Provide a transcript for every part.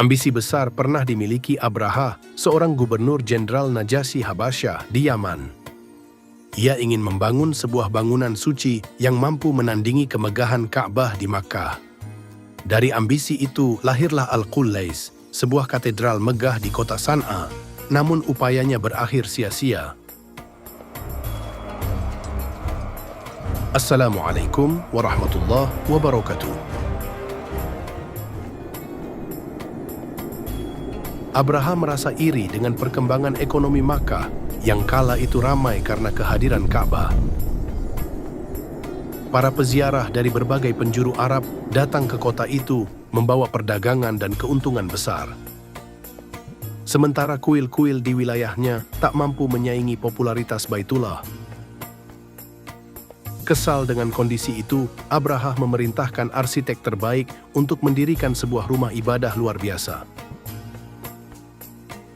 Ambisi besar pernah dimiliki Abraha, seorang gubernur jenderal Najasyi Habasyah di Yaman. Ia ingin membangun sebuah bangunan suci yang mampu menandingi kemegahan Ka'bah di Makkah. Dari ambisi itu lahirlah Al-Qullais, sebuah katedral megah di kota San'a, namun upayanya berakhir sia-sia. Assalamualaikum warahmatullahi wabarakatuh. Abraha merasa iri dengan perkembangan ekonomi Makkah yang kala itu ramai karena kehadiran Ka'bah. Para peziarah dari berbagai penjuru Arab datang ke kota itu membawa perdagangan dan keuntungan besar. Sementara kuil-kuil di wilayahnya tak mampu menyaingi popularitas Baitullah. Kesal dengan kondisi itu, Abraha memerintahkan arsitek terbaik untuk mendirikan sebuah rumah ibadah luar biasa.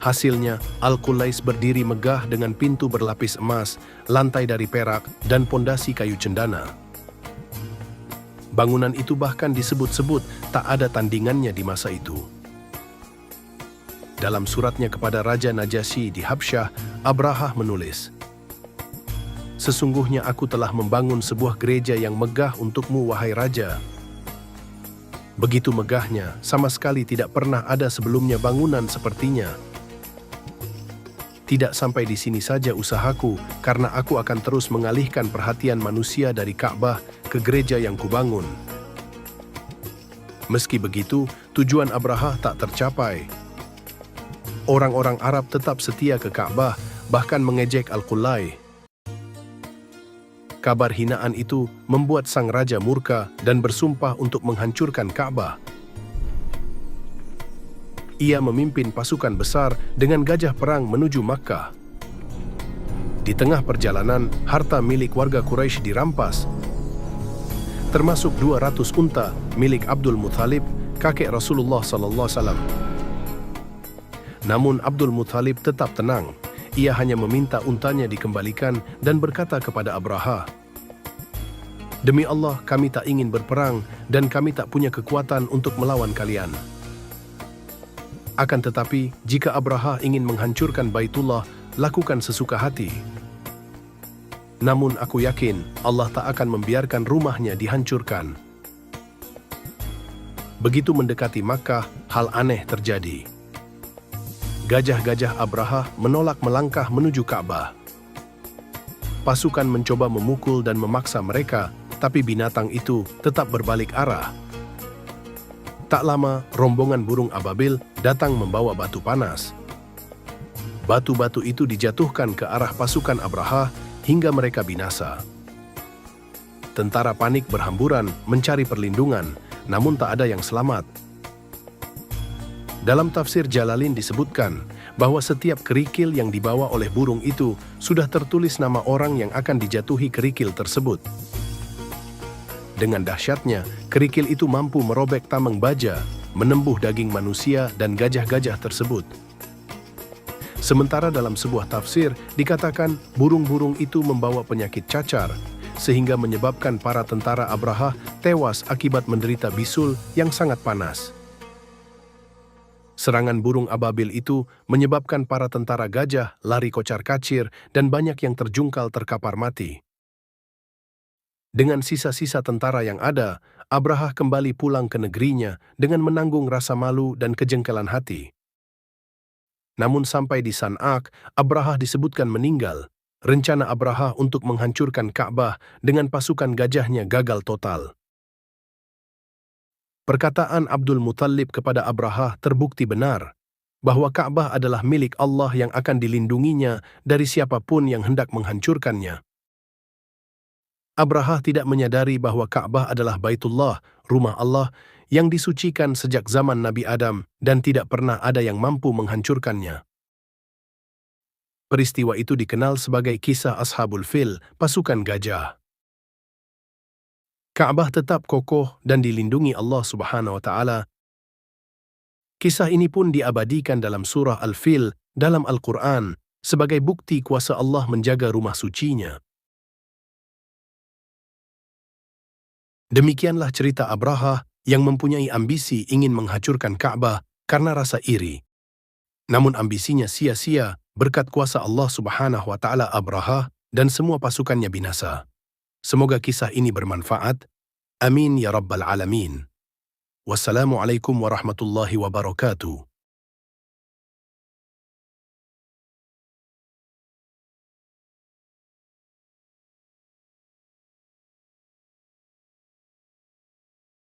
Hasilnya, Al-Qullais berdiri megah dengan pintu berlapis emas, lantai dari perak, dan pondasi kayu cendana. Bangunan itu bahkan disebut-sebut tak ada tandingannya di masa itu. Dalam suratnya kepada Raja Najasyi di Habsyah, Abraha menulis, "Sesungguhnya aku telah membangun sebuah gereja yang megah untukmu, wahai Raja. Begitu megahnya, sama sekali tidak pernah ada sebelumnya bangunan sepertinya. Tidak sampai di sini saja usahaku, karena aku akan terus mengalihkan perhatian manusia dari Ka'bah ke gereja yang kubangun." Meski begitu, tujuan Abraha tak tercapai. Orang-orang Arab tetap setia ke Ka'bah, bahkan mengejek Al-Qullais. Kabar hinaan itu membuat sang raja murka dan bersumpah untuk menghancurkan Ka'bah. Ia memimpin pasukan besar dengan gajah perang menuju Makkah. Di tengah perjalanan, harta milik warga Quraisy dirampas, termasuk 200 unta milik Abdul Muthalib, kakek Rasulullah SAW. Namun Abdul Muthalib tetap tenang. Ia hanya meminta untanya dikembalikan dan berkata kepada Abraha, "Demi Allah, kami tak ingin berperang dan kami tak punya kekuatan untuk melawan kalian. Akan tetapi, jika Abraha ingin menghancurkan Baitullah, lakukan sesuka hati. Namun aku yakin Allah tak akan membiarkan rumahnya dihancurkan." Begitu mendekati Makkah, hal aneh terjadi. Gajah-gajah Abraha menolak melangkah menuju Ka'bah. Pasukan mencoba memukul dan memaksa mereka, tapi binatang itu tetap berbalik arah. Tak lama, rombongan burung ababil datang membawa batu panas. Batu-batu itu dijatuhkan ke arah pasukan Abraha hingga mereka binasa. Tentara panik berhamburan mencari perlindungan, namun tak ada yang selamat. Dalam tafsir Jalalain disebutkan bahwa setiap kerikil yang dibawa oleh burung itu sudah tertulis nama orang yang akan dijatuhi kerikil tersebut. Dengan dahsyatnya, kerikil itu mampu merobek tameng baja, menembuh daging manusia dan gajah-gajah tersebut. Sementara dalam sebuah tafsir dikatakan burung-burung itu membawa penyakit cacar, sehingga menyebabkan para tentara Abraha tewas akibat menderita bisul yang sangat panas. Serangan burung ababil itu menyebabkan para tentara gajah lari kocar-kacir dan banyak yang terjungkal terkapar mati. Dengan sisa-sisa tentara yang ada, Abraha kembali pulang ke negerinya dengan menanggung rasa malu dan kejengkelan hati. Namun sampai di San'a, Abraha disebutkan meninggal. Rencana Abraha untuk menghancurkan Ka'bah dengan pasukan gajahnya gagal total. Perkataan Abdul Muthalib kepada Abraha terbukti benar, bahwa Ka'bah adalah milik Allah yang akan dilindunginya dari siapapun yang hendak menghancurkannya. Abraha tidak menyadari bahwa Ka'bah adalah Baitullah, rumah Allah, yang disucikan sejak zaman Nabi Adam dan tidak pernah ada yang mampu menghancurkannya. Peristiwa itu dikenal sebagai kisah Ashabul Fil, pasukan gajah. Ka'bah tetap kokoh dan dilindungi Allah Subhanahu wa Ta'ala. Kisah ini pun diabadikan dalam surah Al-Fil dalam Al-Quran sebagai bukti kuasa Allah menjaga rumah sucinya. Demikianlah cerita Abraha yang mempunyai ambisi ingin menghancurkan Ka'bah karena rasa iri. Namun ambisinya sia-sia berkat kuasa Allah Subhanahu wa Ta'ala. Abraha dan semua pasukannya binasa. Semoga kisah ini bermanfaat. Amin ya Rabbal Alamin. Wassalamualaikum warahmatullahi wabarakatuh.